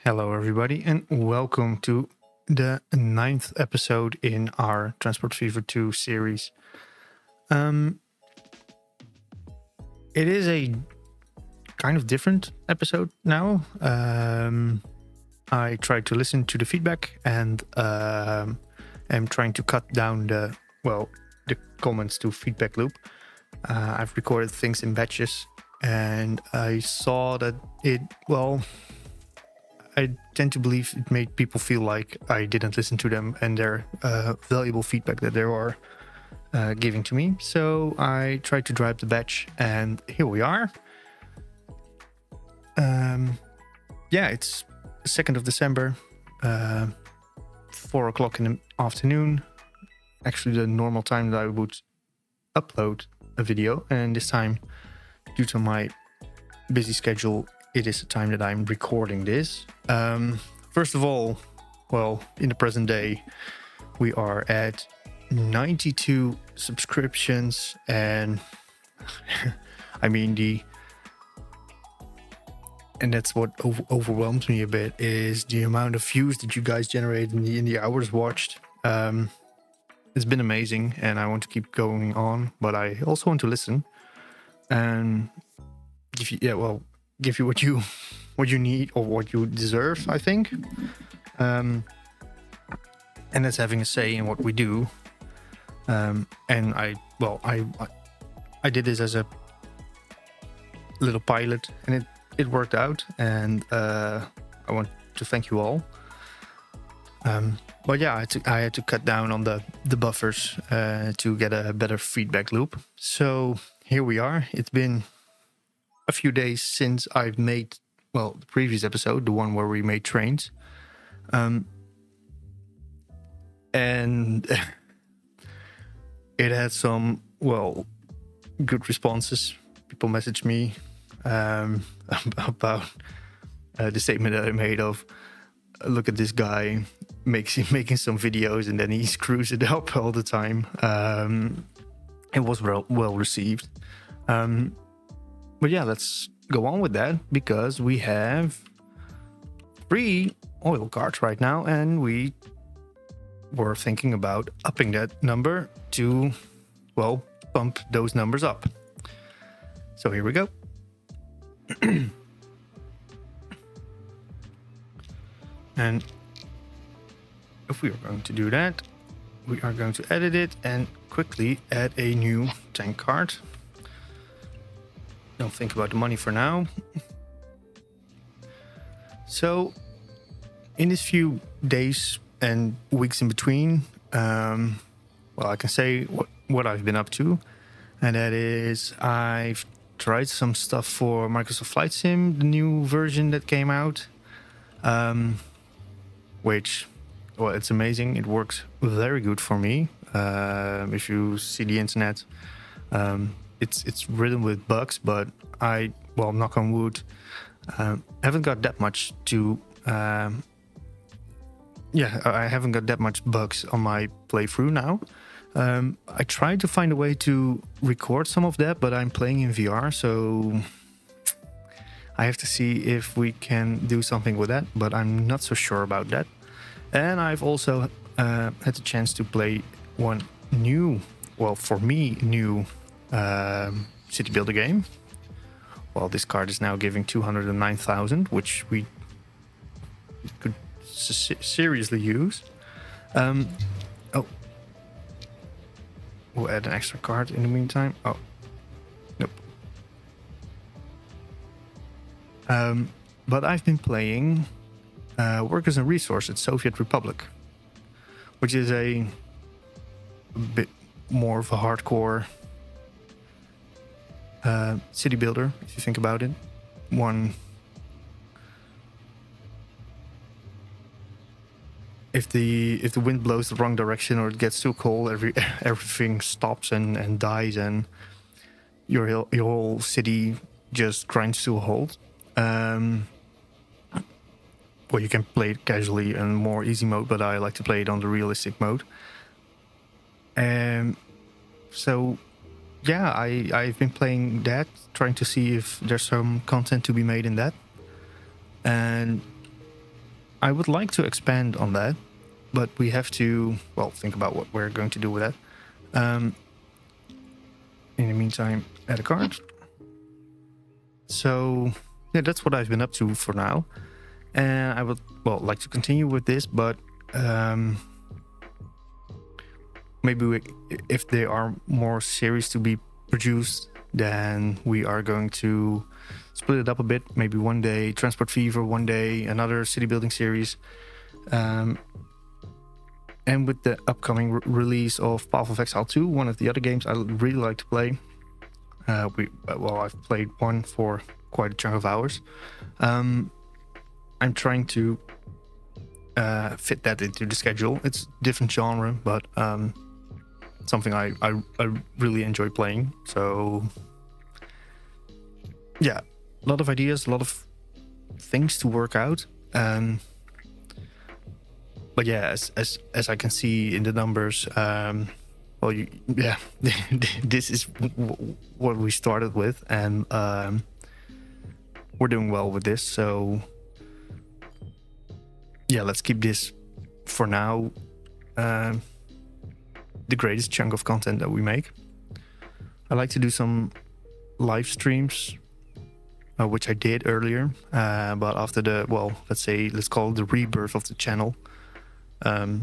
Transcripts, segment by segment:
Hello, everybody, and welcome to the ninth episode in our Transport Fever 2 series. It is a kind of different episode now. I tried to listen to the feedback and am trying to cut down the comments to feedback loop. I've recorded things in batches, and I saw that I tend to believe it made people feel like I didn't listen to them and their valuable feedback that they were giving to me. So I tried to drive the batch, and here we are. It's 2nd of December, 4 o'clock in the afternoon. Actually, the normal time that I would upload a video, and this time, due to my busy schedule, it is the time that I'm recording this. First of all, in the present day, we are at 92 subscriptions, and I mean and that's what overwhelms me a bit, is the amount of views that you guys generate in the hours watched. It's been amazing, and I want to keep going on, but I also want to listen and give you what you need or what you deserve, I think. And that's having a say in what we do. And I did this as a little pilot, and it worked out, and I want to thank you all. But yeah, I had to cut down on the buffers to get a better feedback loop. So here we are. It's been a few days since I've made, the previous episode, the one where we made trains. And it had some, good responses. People messaged me about the statement that I made of, look at this guy making some videos and then he screws it up all the time. It was well received. But yeah, let's go on with that, because we have 3 oil cards right now, and we were thinking about upping that number to, bump those numbers up. So here we go. And if we are going to do that, we are going to edit it and quickly add a new tank card. Don't think about the money for now. So in these few days and weeks in between, I can say what I've been up to, and that is I've tried some stuff for Microsoft Flight Sim, the new version that came out, which, it's amazing. It works very good for me. If you see the internet, it's ridden with bugs, but I, knock on wood, haven't got that much to... I haven't got that much bugs on my playthrough now. I tried to find a way to record some of that, but I'm playing in VR, so I have to see if we can do something with that, but I'm not so sure about that. And I've also had the chance to play one new, for me, new city builder game. This card is now giving 209,000, which we could seriously use. We'll add an extra card in the meantime. Oh, nope. But I've been playing Workers and Resources Soviet Republic, which is a bit more of a hardcore city builder, if you think about it. If the wind blows the wrong direction or it gets too cold, everything stops and dies, and your whole city just grinds to a halt. You can play it casually and more easy mode, but I like to play it on the realistic mode. I've been playing that, trying to see if there's some content to be made in that. And I would like to expand on that, but we have to, well, think about what we're going to do with that. In the meantime, add a card. So yeah, that's what I've been up to for now, and I would, well, like to continue with this, but maybe if there are more series to be produced, then we are going to split it up a bit. Maybe one day Transport Fever, one day another city building series. And with the upcoming release of Path of Exile 2, one of the other games I really like to play. I've played one for quite a chunk of hours. I'm trying to fit that into the schedule. It's different genre, but something I really enjoy playing. So yeah, a lot of ideas, a lot of things to work out. But yeah, as I can see in the numbers, this is what we started with, and we're doing well with this. So yeah, let's keep this for now the greatest chunk of content that we make. I like to do some live streams, which I did earlier, but after the, well, let's call it the rebirth of the channel, I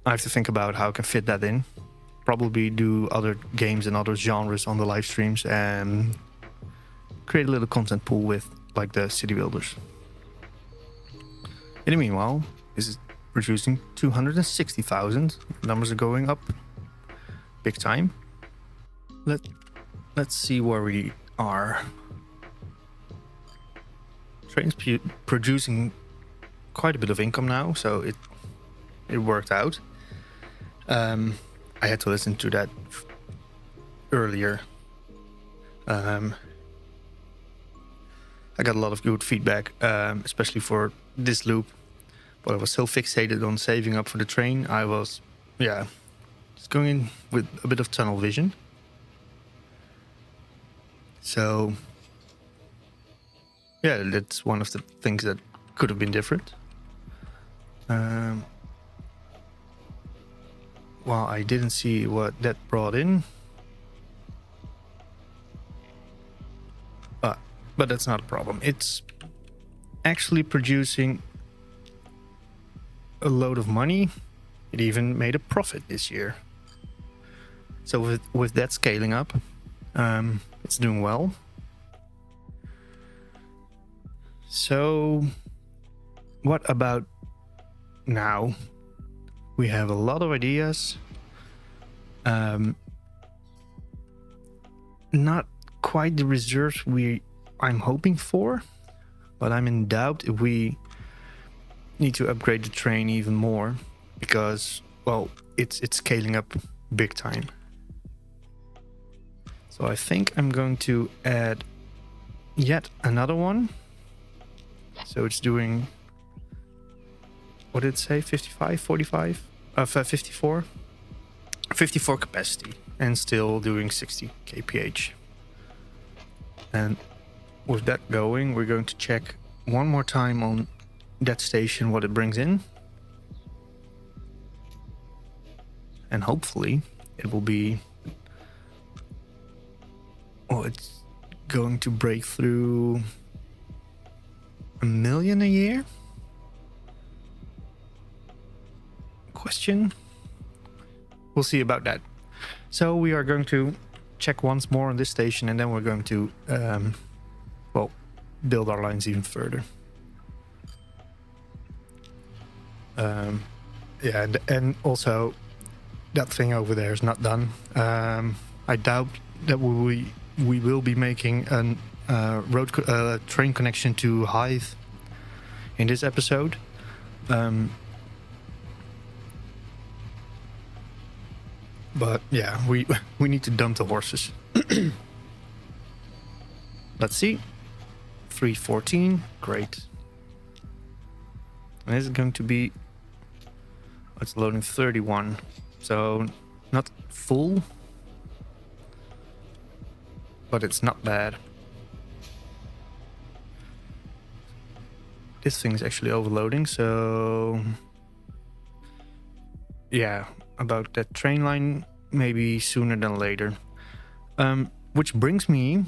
have to think about how I can fit that in. Probably do other games and other genres on the live streams and create a little content pool with like the city builders. In the meanwhile, this is producing 260,000. Numbers are going up big time. Let's see where we are. Train's producing quite a bit of income now, so it worked out. I had to listen to that earlier. I got a lot of good feedback, especially for this loop, but I was so fixated on saving up for the train. I was, just going in with a bit of tunnel vision. So yeah, that's one of the things that could have been different. Well, I didn't see what that brought in. But that's not a problem. It's actually producing a load of money. It even made a profit this year. So with that scaling up, it's doing well. So what about now? We have a lot of ideas. Not quite the reserves I'm hoping for, but I'm in doubt if we need to upgrade the train even more, because, well, it's scaling up big time. So I think I'm going to add yet another one. So it's doing, what did it say, 55, 45? 54? 54 capacity, and still doing 60 kph. And with that going, we're going to check one more time on that station what it brings in. And hopefully it will be, it's going to break through 1 million a year? Question? We'll see about that. So we are going to check once more on this station, and then we're going to build our lines even further. And also that thing over there is not done. I doubt that we will be making a train connection to Hythe in this episode. But yeah, we need to dump the horses. Let's see. 314, great. And this is going to be, it's loading 31, so not full, but it's not bad. this thing is actually overloading. So yeah, about that train line, maybe sooner than later. Which brings me,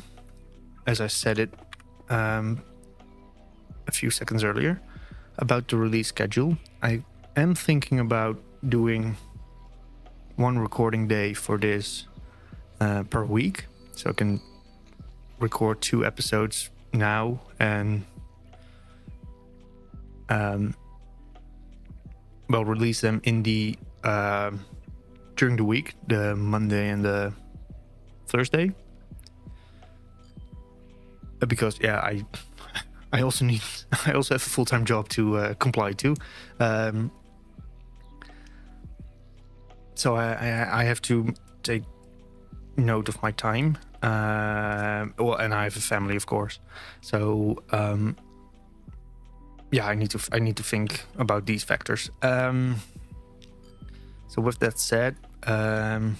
as I said it a few seconds earlier, about the release schedule. I am thinking about doing one recording day for this per week, so I can record 2 episodes now and release them in the during the week, the Monday and the Thursday, because I also need I also have a full-time job to comply to, so I have to take note of my time. And I have a family, of course, so I need to think about these factors. So with that said, I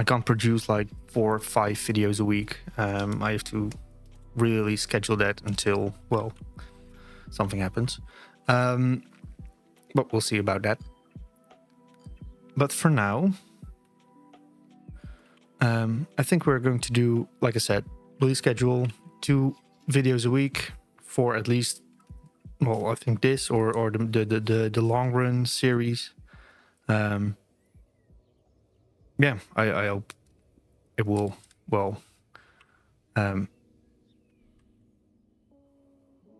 can't produce like 4 or 5 videos a week. I have to really schedule that until something happens. But we'll see about that. But for now, I think we're going to do, like I said, release schedule 2 videos a week for at least, I think this or the long run series. I hope it will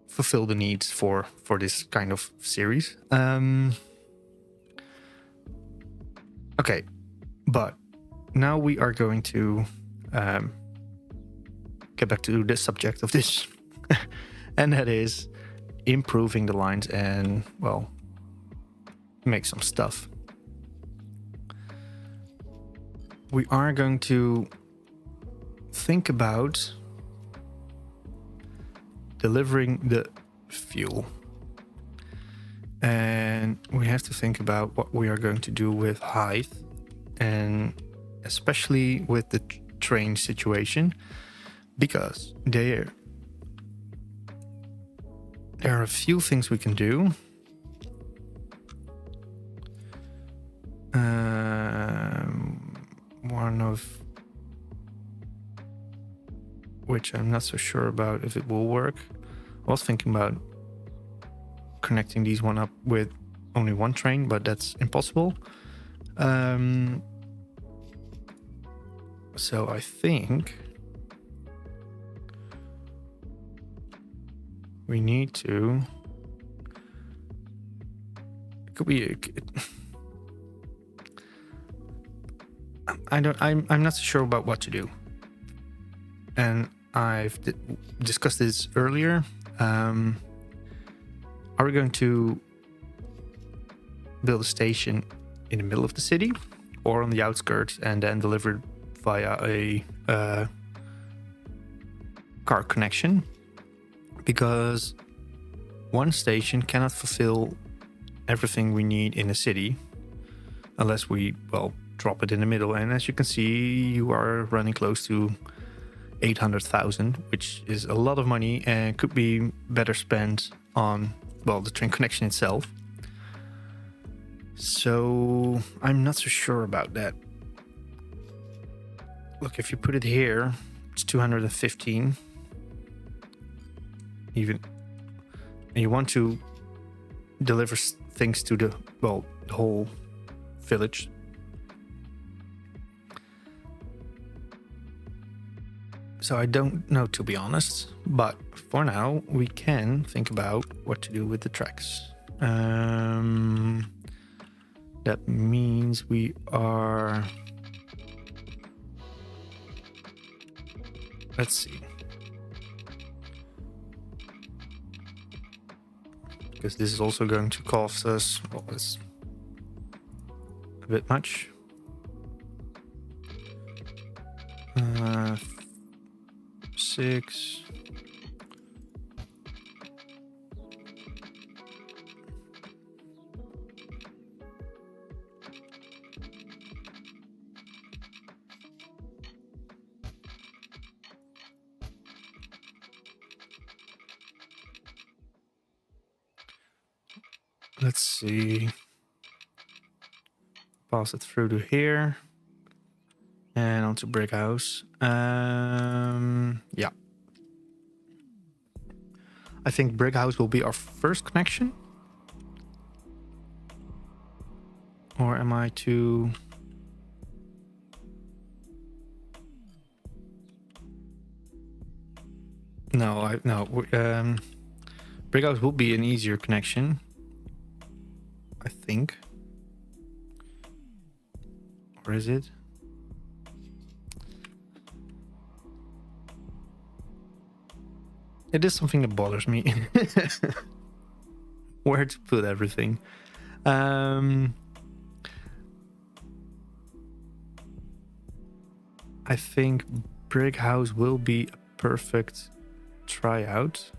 fulfill the needs for this kind of series. Okay, but now we are going to get back to the subject of this, and that is improving the lines and make some stuff. We are going to think about delivering the fuel, and we have to think about what we are going to do with height, and especially with the train situation, because there are a few things we can do. One of which I'm not so sure about if it will work. I was thinking about connecting these one up with only one train, but that's impossible. So I think we need to. It could be. I'm not so sure about what to do, and I've discussed this earlier. Are we going to build a station in the middle of the city or on the outskirts and then deliver it via a car connection? Because one station cannot fulfill everything we need in a city unless we, drop it in the middle. And as you can see, you are running close to 800,000, which is a lot of money and could be better spent on, the train connection itself. So I'm not so sure about that. Look, if you put it here, it's 215. Even, and you want to deliver things to the whole village. So I don't know, to be honest, but for now we can think about what to do with the tracks. That means we are, let's see, because this is also going to cost us, it's a bit much. 6. let's see. Pass it through to here. And onto brick house. Yeah. I think brick house will be our first connection. Or am I too... No, brick house will be an easier connection, I think. Or is it? It is something that bothers me. Where to put everything. I think brick house will be a perfect tryout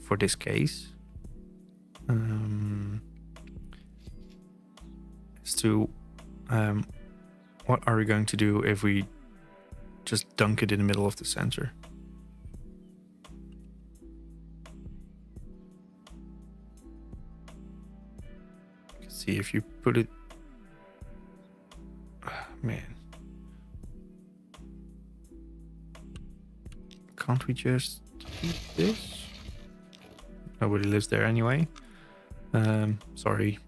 for this case. As to what are we going to do if we just dunk it in the middle of the center? See if you put it... man. Can't we just keep this? Nobody lives there anyway. Sorry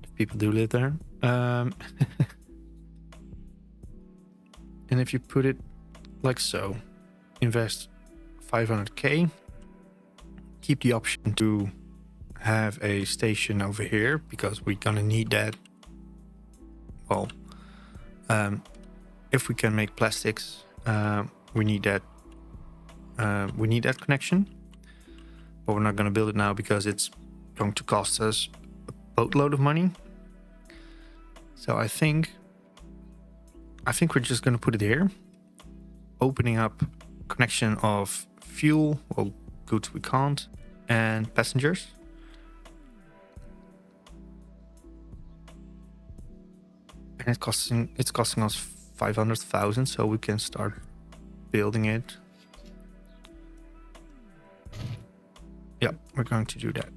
if people do live there. And if you put it like so, invest 500k, keep the option to have a station over here because we're gonna need that. Well, if we can make plastics, we need that. We need that connection, but we're not gonna build it now because it's going to cost us a boatload of money. So I think we're just gonna put it here, opening up connection of fuel, well, goods we can't, and passengers. And it's costing us 500,000, so we can start building it. Yeah, we're going to do that.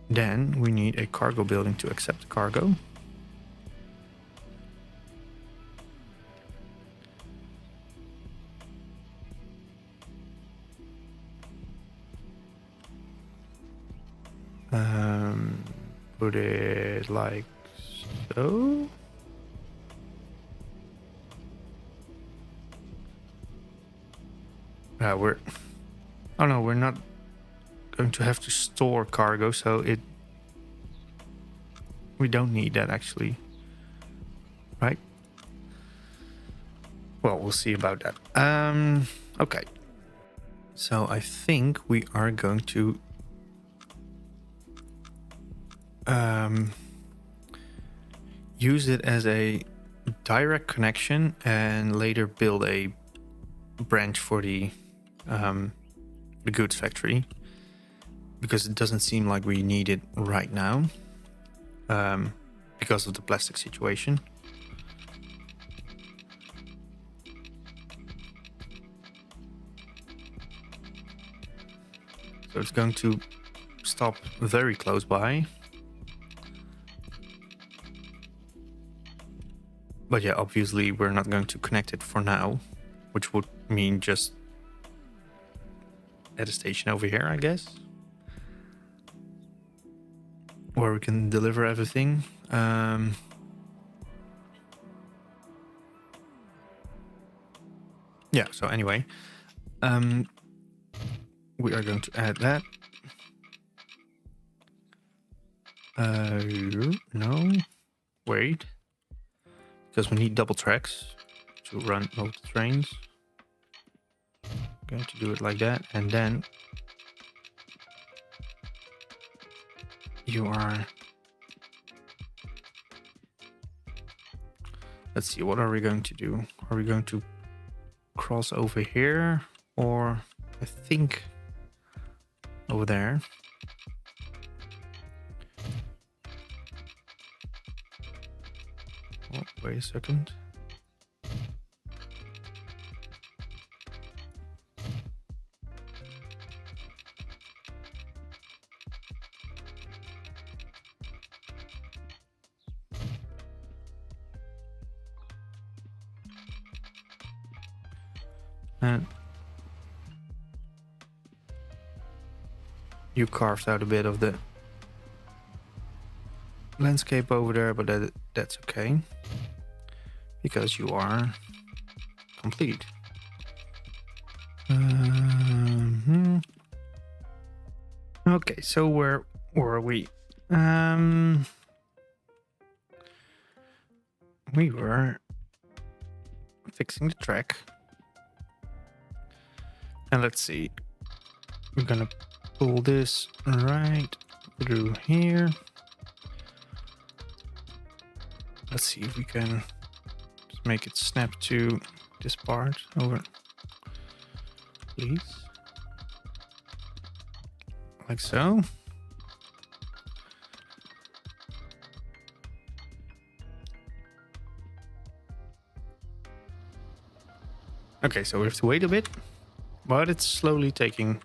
Then we need a cargo building to accept cargo. Put it like so. Oh no, we're not going to have to store cargo, so we don't need that actually, right? Well, we'll see about that. Okay. So I think we are going to use it as a direct connection and later build a branch for the goods factory, because it doesn't seem like we need it right now because of the plastic situation. So it's going to stop very close by. But yeah, obviously we're not going to connect it for now, which would mean just at a station over here, I guess, where we can deliver everything. Yeah, so anyway, we are going to add that. No, wait, because we need double tracks to run both trains. Going to do it like that, and then you are... Let's see, what are we going to do? Are we going to cross over here, or I think over there? Oh, wait a second. And you carved out a bit of the landscape over there, but that's okay. Because you are complete. Okay, so where were we? We were fixing the track. And let's see. We're gonna pull this right through here. Let's see if we can just make it snap to this part over. Please. Like so. Okay, so we have to wait a bit, but it's slowly taking.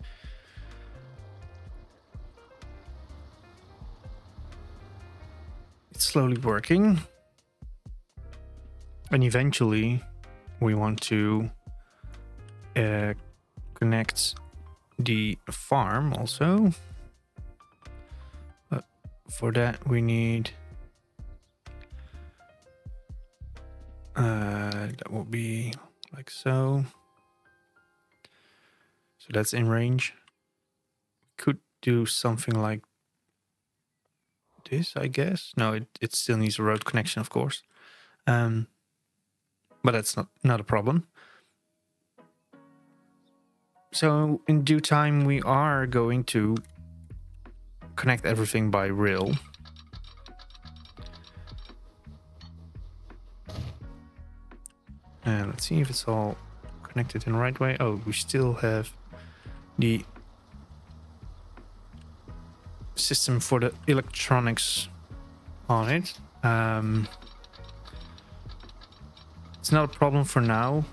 It's slowly working. And eventually we want to connect the farm also. But for that we need that will be like so. So that's in range. Could do something like this, I guess. No, it still needs a road connection, of course. But that's not a problem. So in due time, we are going to connect everything by rail. And let's see if it's all connected in the right way. Oh, we still have the system for the electronics on it. It's not a problem for now.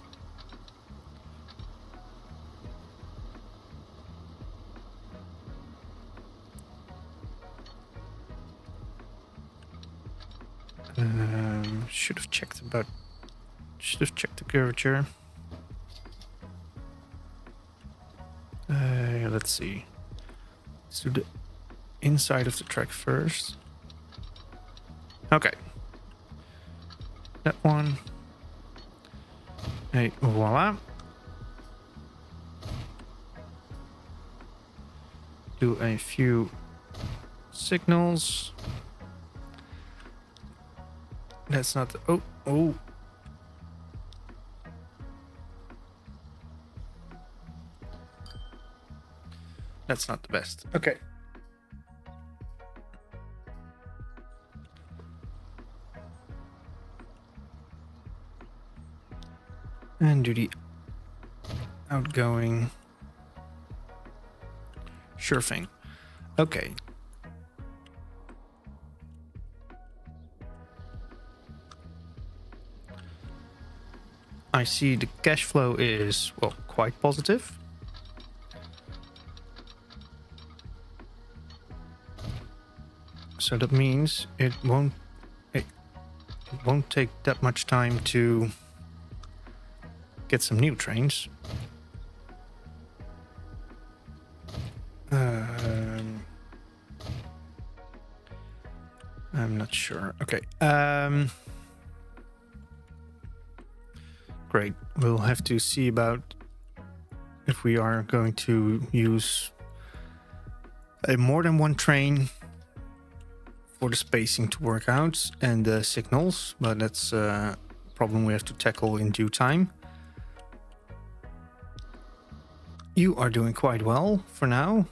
Should have checked the curvature. Let's see. Let's do the inside of the track first. Okay. That one. Hey, voila. Do a few signals. That's not the, oh. That's not the best. Okay. And do the outgoing. Sure thing. Okay. I see the cash flow is, well, quite positive. So that means it won't take that much time to get some new trains. I'm not sure. Okay. Great. We'll have to see about if we are going to use more than one train for the spacing to work out and the signals, but that's a problem we have to tackle in due time. You are doing quite well for now.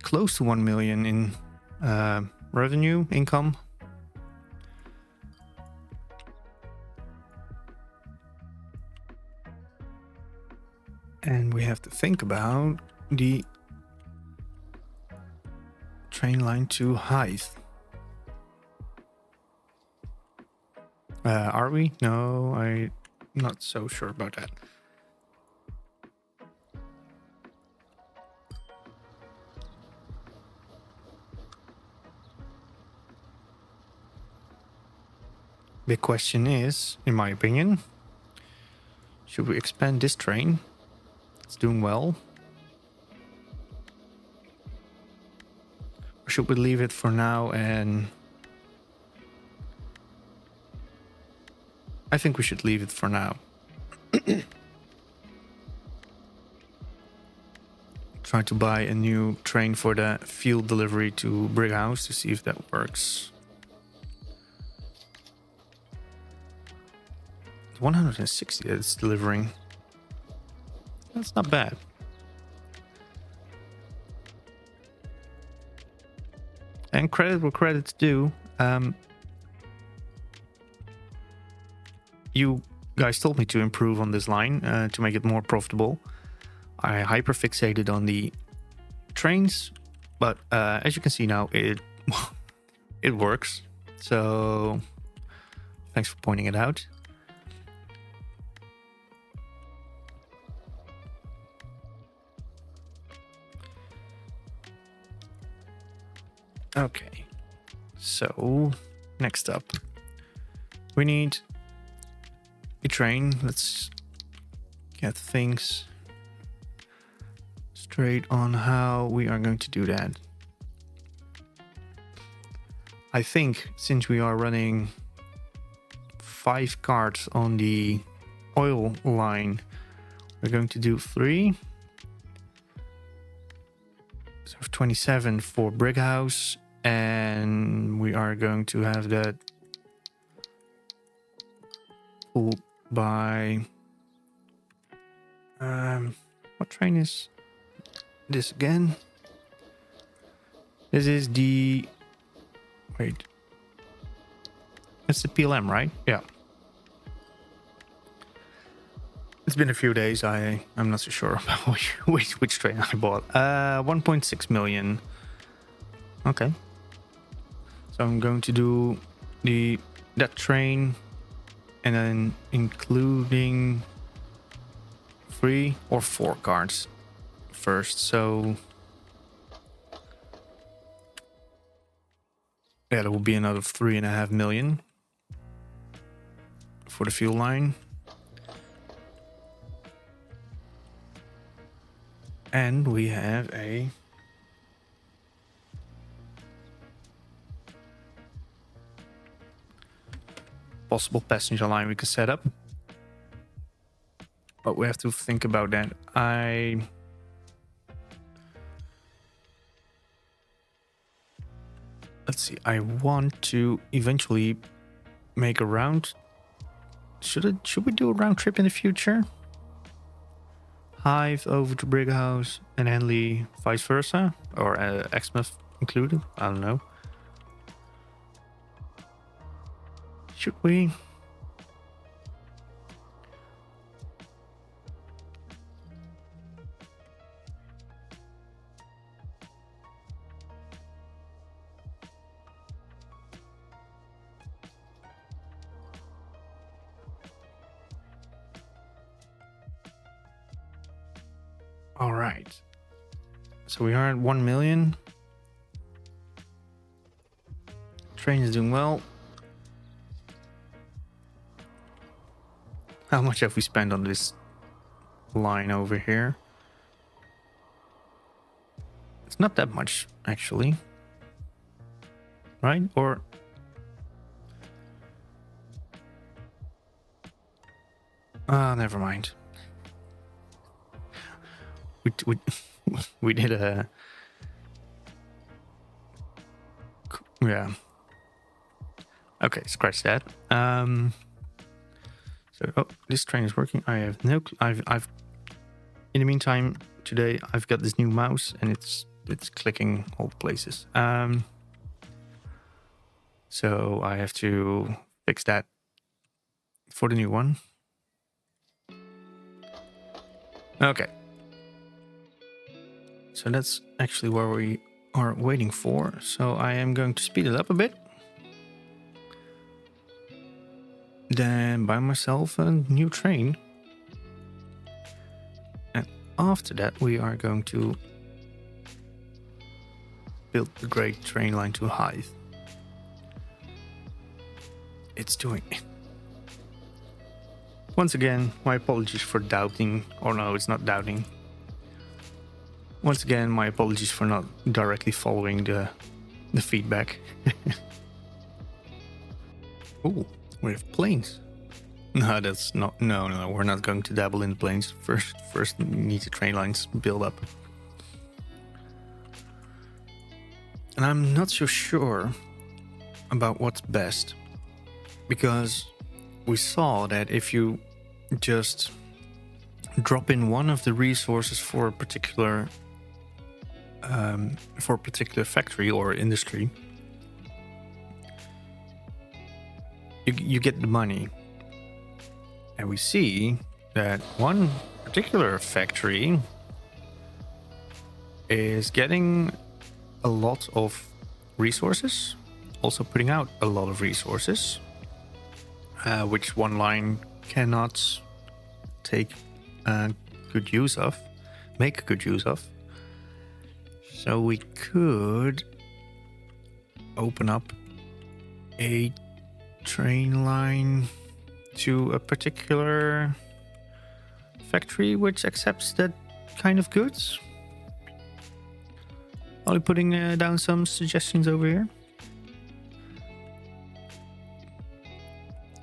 Close to 1 million in revenue income. And we have to think about the train line to Hythe. Are we? No, I'm not so sure about that. Big question is, in my opinion, should we expand this train It's doing well. Or should we leave it for now? And I think we should leave it for now. Try to buy a new train for the field delivery to Brighouse to see if that works. 160 that it's delivering. That's not bad. And credit where credit's due. You guys told me to improve on this line to make it more profitable. I hyperfixated on the trains, but as you can see now, it works. So thanks for pointing it out. Okay, so next up, we need a train. Let's get things straight on how we are going to do that. I think since we are running 5 carts on the oil line, we're going to do 3. So 27 for Brighouse, and we are going to have that pulled by what train is this again? This is the wait. It's the PLM, right? Yeah. It's been a few days. I'm not so sure about which train I bought. 1.6 million. Okay. So I'm going to do that train, and then including 3 or 4 cards first. So yeah, there will be another 3.5 million for the fuel line. And we have a possible passenger line we can set up. But we have to think about that. Let's see. I want to eventually make a round. Should we do a round trip in the future? Hive over to Brighouse and Henley vice versa, or Exmouth included. I don't know. Should we? All right. So we are at 1 million. Train is doing well. How much have we spent on this line over here? It's not that much, actually. Right? Or... never mind. We did a... Yeah. Okay, scratch that. So, oh, this train is working. I have no... I've... In the meantime, today I've got this new mouse and it's clicking all places. So I have to fix that for the new one. Okay. So that's actually where we are waiting for. So I am going to speed it up a bit. Then buy myself a new train. And after that we are going to build the great train line to Hythe. It's doing... Once again, my apologies for doubting. Or no, it's not doubting. Once again, my apologies for not directly following the feedback. Oh, we have planes. No, that's not. No, we're not going to dabble in the planes. First, we need the train lines build up. And I'm not so sure about what's best, because we saw that if you just drop in one of the resources for a particular factory or industry, you get the money. And we see that one particular factory is getting a lot of resources, also putting out a lot of resources, which one line cannot take good use of, make good use of. So we could open up a train line to a particular factory which accepts that kind of goods. Only putting down some suggestions over here.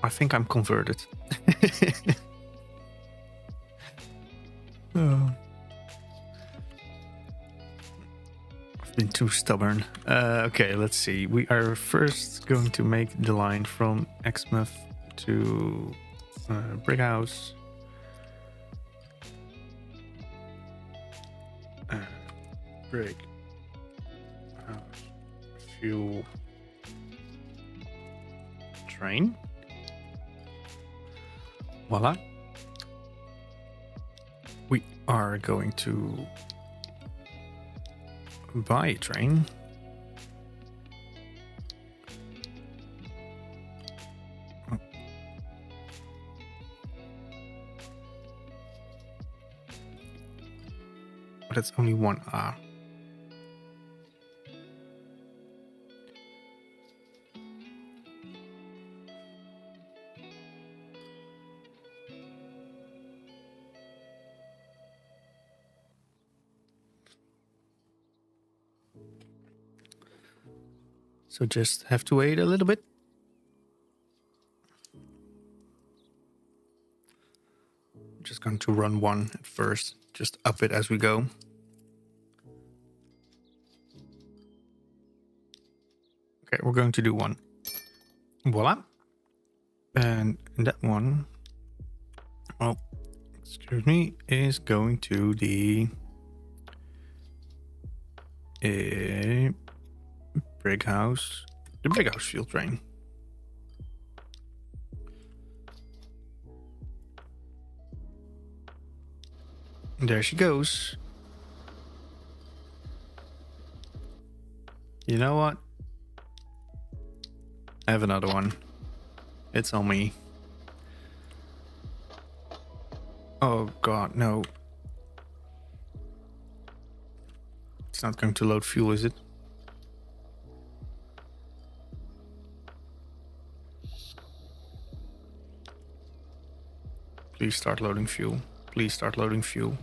I think I'm converted. Oh. I've been too stubborn. Okay, let's see. We are first going to make the line from Exmouth to Brighouse. Brighouse. Fuel. Train. Voila. We are going to buy a train. But it's only one R. So just have to wait a little bit. Just going to run one at first, just up it as we go. Okay, we're going to do one. Voila. And that one, oh, excuse me, is going to the Brighouse, the Brighouse fuel train. And there she goes. You know what? I have another one. It's on me. Oh god, no. It's not going to load fuel, is it? Please start loading fuel. Please start loading fuel.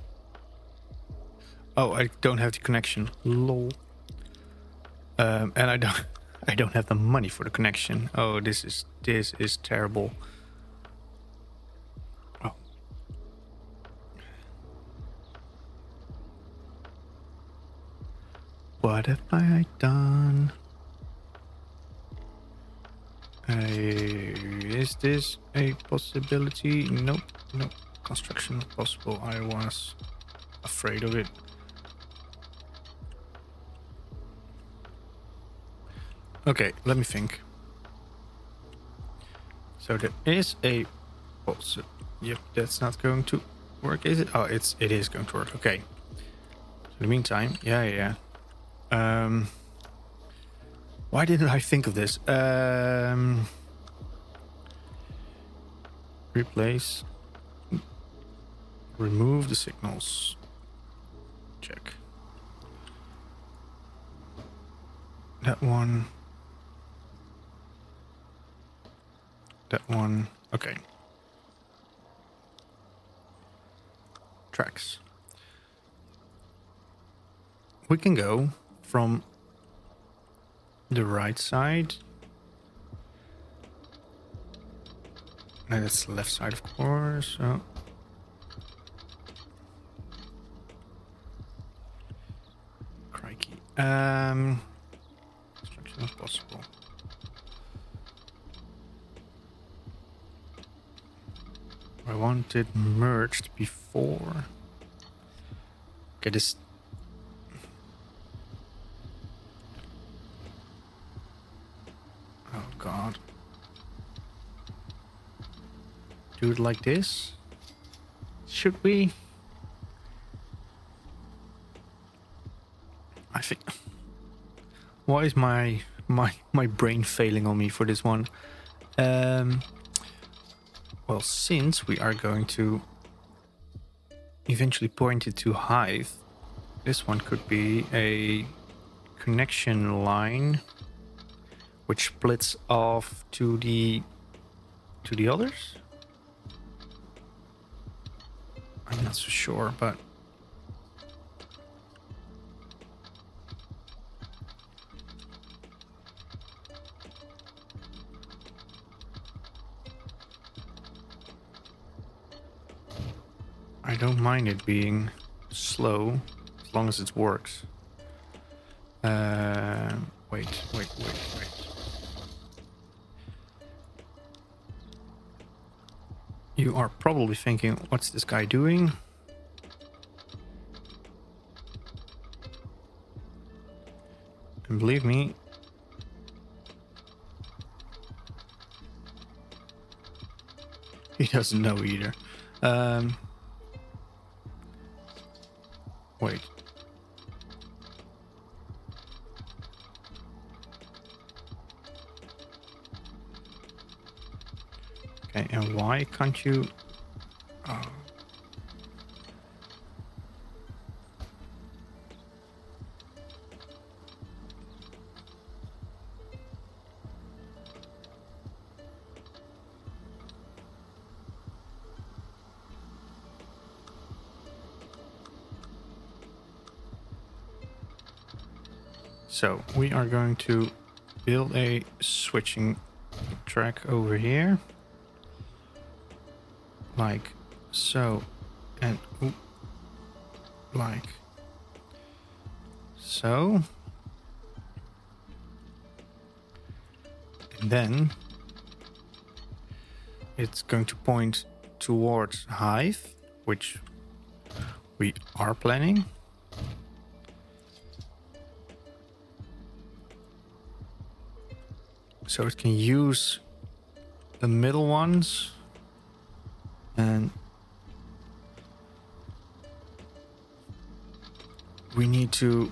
Oh, I don't have the connection. Lol. And I don't have the money for the connection. Oh, this is terrible. Oh. What have I done? Is this a possibility? Nope. Nope. Construction not possible. I was afraid of it. Okay, let me think. So there is a yep, that's not going to work, is it? Oh, it is going to work. Okay. In the meantime, yeah. Why didn't I think of this? Replace. Remove the signals. Check. That one. That one. Okay. Tracks. we can go from the right side. No, that's the left side, of course. So. Crikey. Construction if possible. I want it merged before. Okay, this. Oh god. Do it like this? Should we? I think. Why is my brain failing on me for this one? Well, since we are going to eventually point it to Hive, this one could be a connection line which splits off to the others. I'm not so sure, but I don't mind it being slow as long as it works. Wait. You are probably thinking, what's this guy doing? And believe me, he doesn't know either. Wait. Okay, and why can't you... Oh. So we are going to build a switching track over here. Like so. And like so. And then it's going to point towards Hive, which we are planning. So it can use the middle ones and we need to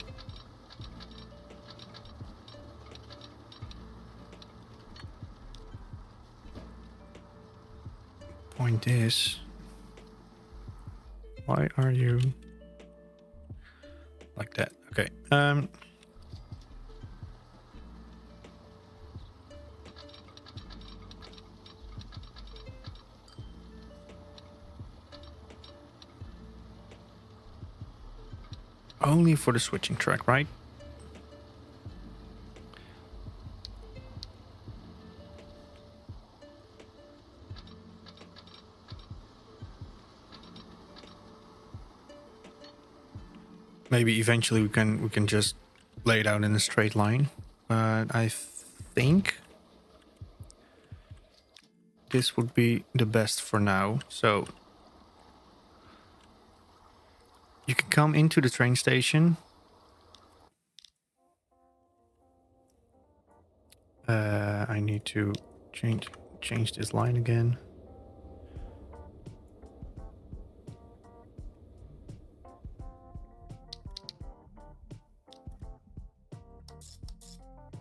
point this. Why are you like that? Okay. Only for the switching track, right? Maybe eventually we can just lay it out in a straight line. But I think this would be the best for now. So you can come into the train station. I need to change this line again.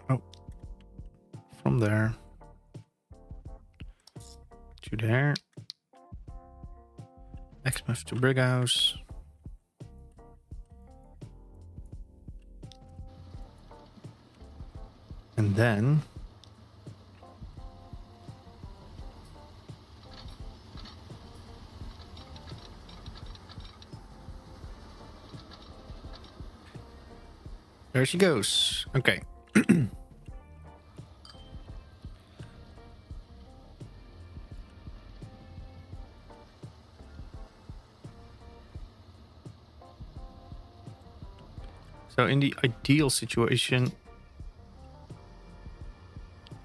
Oh, from there to there. Exmouth to Brighouse. And then There she goes. Okay. So in the ideal situation,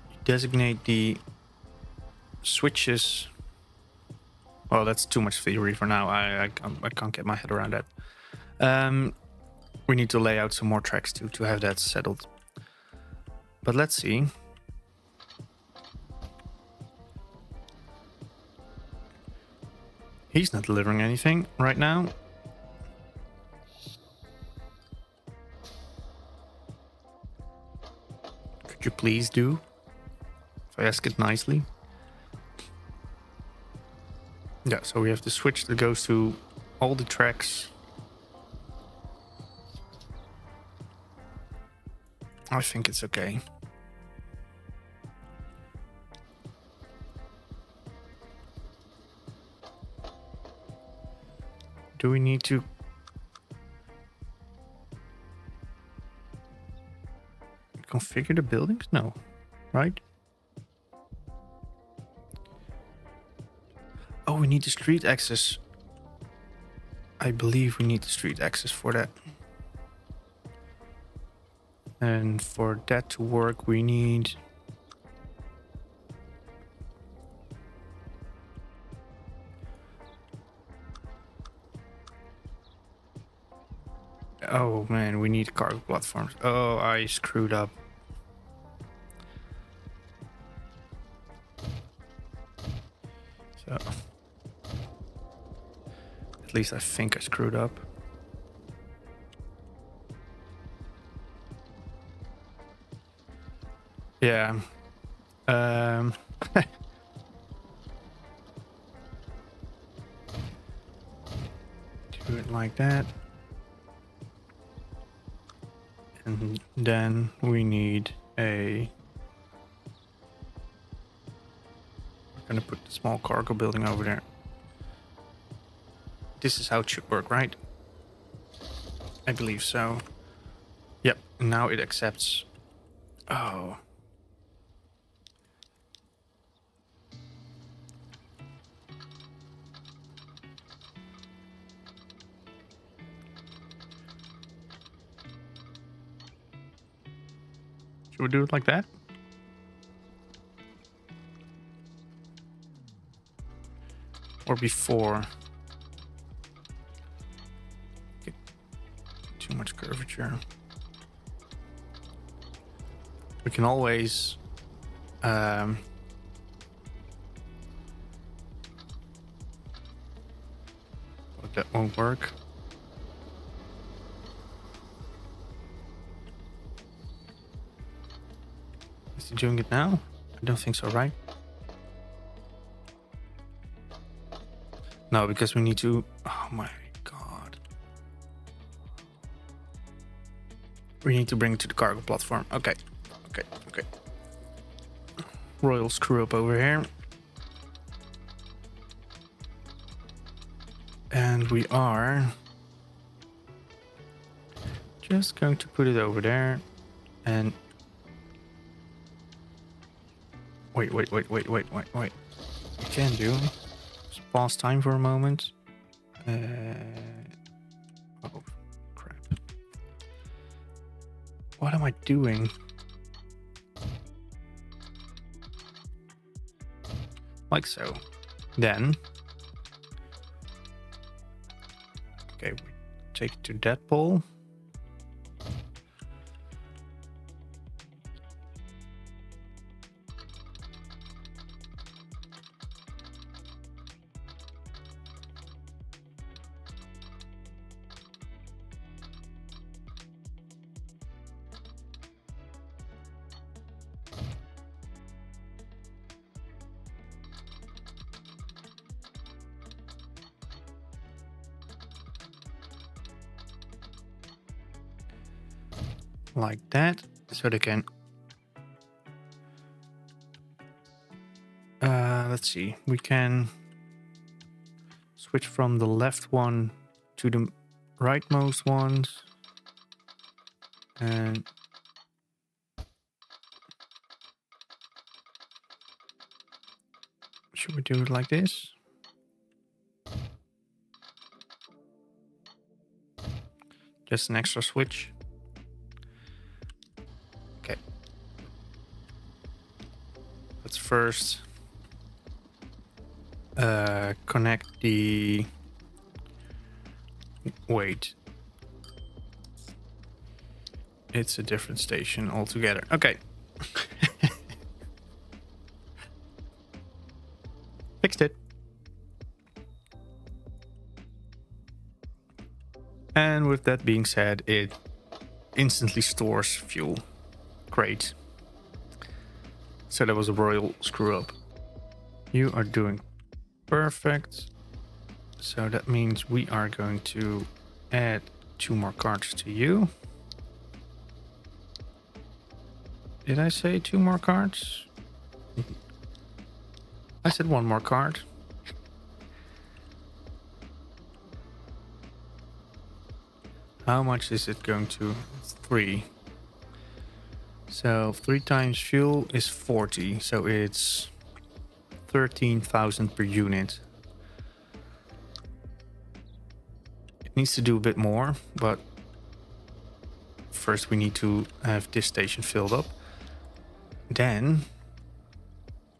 you designate the switches. Well, that's too much theory for now. I can't get my head around that. We need to lay out some more tracks to have that settled. But let's see. He's not delivering anything right now. Could you please do? If I ask it nicely. Yeah, so we have the switch that goes to all the tracks. I think it's okay. Do we need to configure the buildings? No, right? Oh, we need the street access. I believe we need the street access for that. And for that to work, we need... Oh man, we need cargo platforms. Oh, I screwed up. So... At least I think I screwed up. Yeah. Do it like that. And then we need a... We're gonna put the small cargo building over there. This is how it should work, right? I believe so. Yep, now it accepts. Oh. Should we do it like that? Or before? Okay. Too much curvature. We can always but that won't work. Is he doing it now? I don't think so, right? No, because we need to... Oh my god. We need to bring it to the cargo platform. Okay. Okay. Royal screw up over here. And we are just going to put it over there and wait. We can do. Just pause time for a moment. Oh crap. What am I doing? Like so. Then okay, we take it to that pole. Like that, so they can let's see, we can switch from the left one to the rightmost ones And should we do it like this? Just an extra switch. Okay. Let's first connect the... Wait. It's a different station altogether. Okay. Fixed it. And with that being said, it instantly stores fuel. Great. So that was a royal screw up. You are doing perfect. So that means we are going to add 2 more cards to you. Did I say 2 more cards? I said 1 more card. How much is it going to? 3. So 3 times fuel is 40. So it's 13,000 per unit. It needs to do a bit more, but first we need to have this station filled up. Then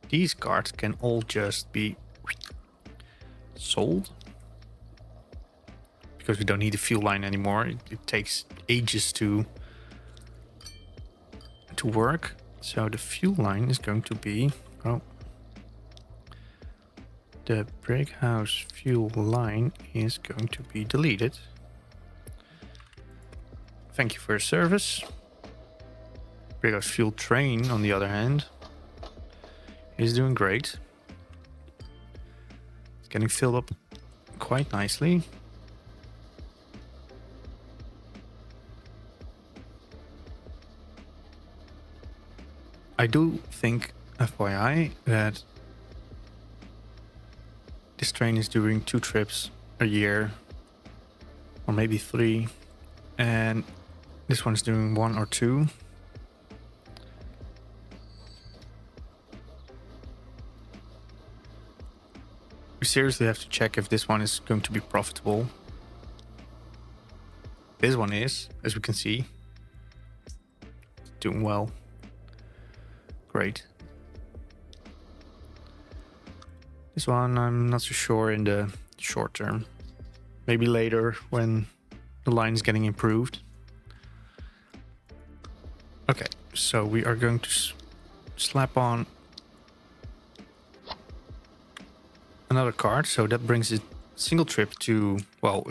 these cards can all just be sold, because we don't need a fuel line anymore. It takes ages to work. So the fuel line is going to be, oh, the brick house fuel line is going to be deleted. Thank you for your service. Brick house fuel train, on the other hand, is doing great. It's getting filled up quite nicely. I do think, FYI, that this train is doing 2 trips a year, or maybe 3, and this one's doing 1 or 2. We seriously have to check if this one is going to be profitable. This one is, as we can see, doing well. Great. This one I'm not so sure in the short term. Maybe later when the line is getting improved. Okay, so we are going to slap on another card. So that brings it single trip to, well,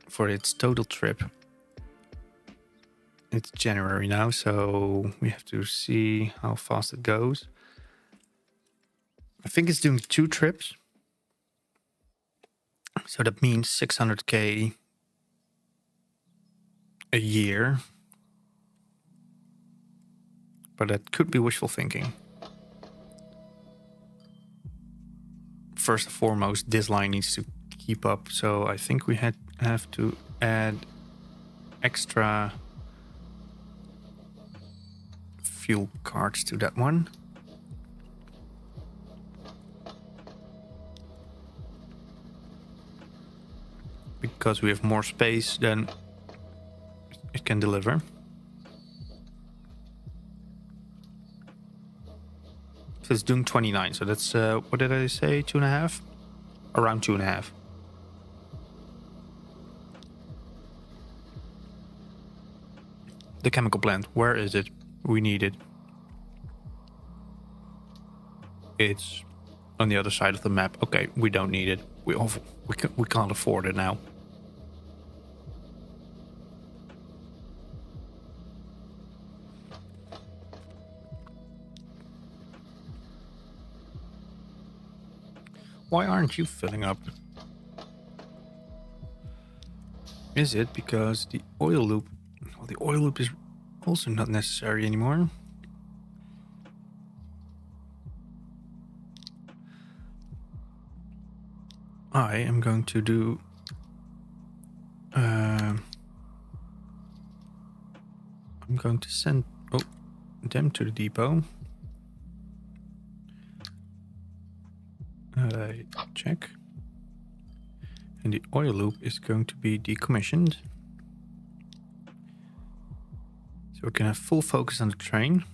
for its total trip. It's January now, so we have to see how fast it goes. I think it's doing 2 trips. So that means 600k a year. But that could be wishful thinking. First and foremost, this line needs to keep up. So I think we have to add extra fuel cards to that one. Because we have more space than it can deliver. So it's doing 29. So that's, what did I say? 2.5? Around 2.5. The chemical plant, where is it? We need it. It's on the other side of the map. Okay, we don't need it. We can't afford it now. Why aren't you filling up? Is it because the oil loop... Well, the oil loop is also not necessary anymore. I am going to do... going to send them to the depot. Check. And the oil loop is going to be decommissioned. So we can have full focus on the train.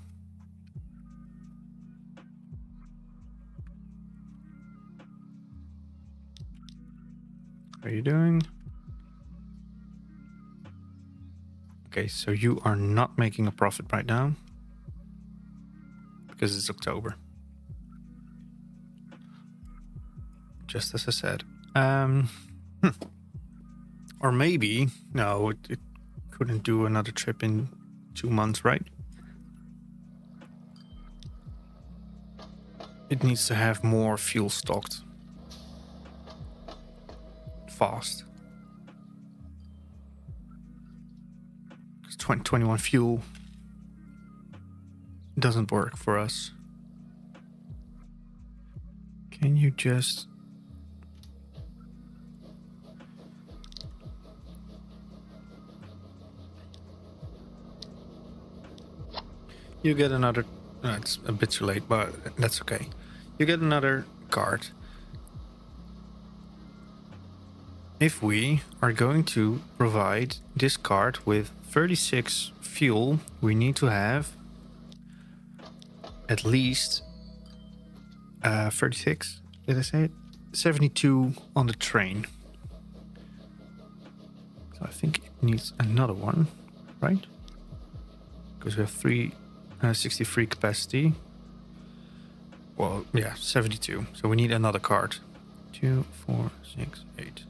How are you doing? Okay, so you are not making a profit right now because it's October. Just as I said. Or maybe, no, it couldn't do another trip in 2 months, right? It needs to have more fuel stocked. Fast. Because 2021 fuel doesn't work for us. Can you just... You get another... it's a bit too late, but that's okay. You get another card. If we are going to provide this card with 36 fuel, we need to have at least 36, did I say it? 72 on the train. So I think it needs another one, right? Because we have 63 capacity. Well, yeah, 72. So we need another card. 2, 4, 6, 8.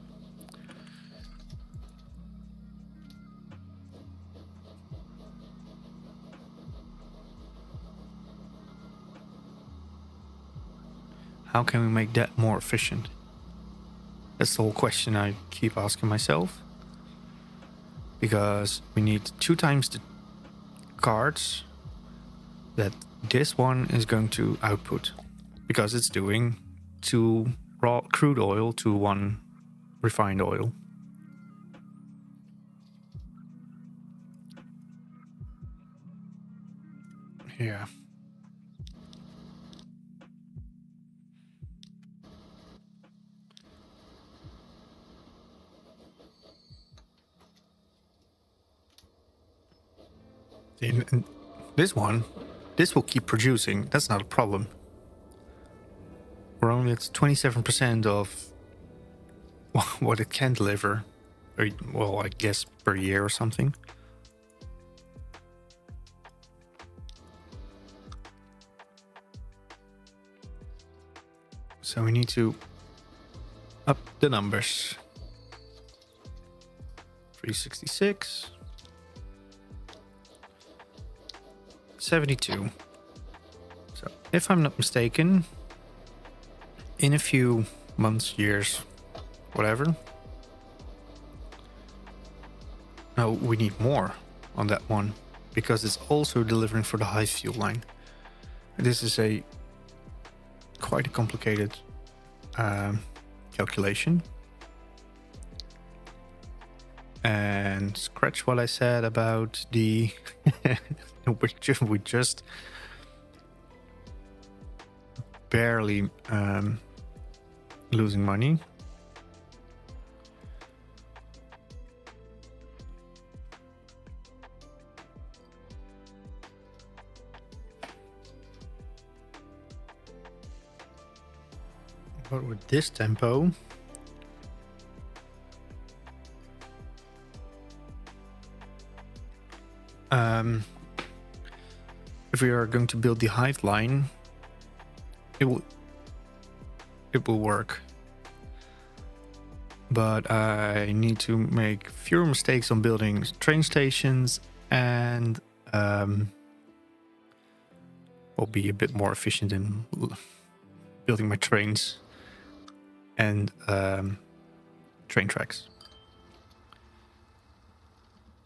How can we make that more efficient? That's the whole question I keep asking myself. Because we need 2 times the cards that this one is going to output. Because it's doing 2 raw crude oil to 1 refined oil. Yeah. And this will keep producing. That's not a problem. We're only at 27% of what it can deliver. Or, well, I guess per year or something. So we need to up the numbers. 366. 72. So if I'm not mistaken, in a few months, years, whatever. No, we need more on that one because it's also delivering for the high fuel line. This is quite a complicated calculation. And scratch what I said about the we just barely losing money. But with this tempo, if we are going to build the hive line, it will work. But I need to make fewer mistakes on building train stations and will be a bit more efficient in building my trains and train tracks.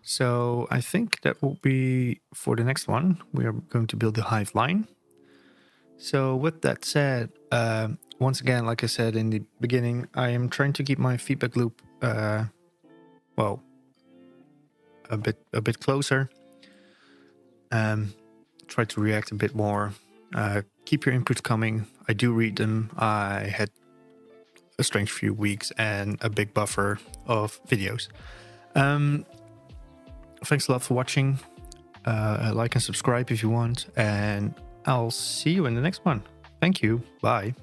So I think that will be for the next one. We are going to build the hive line. So with that said, once again, like I said in the beginning, I am trying to keep my feedback loop, a bit closer. Try to react a bit more. Keep your inputs coming. I do read them. I had a strange few weeks and a big buffer of videos. Thanks a lot for watching. Like and subscribe if you want, and I'll see you in the next one. Thank you. Bye.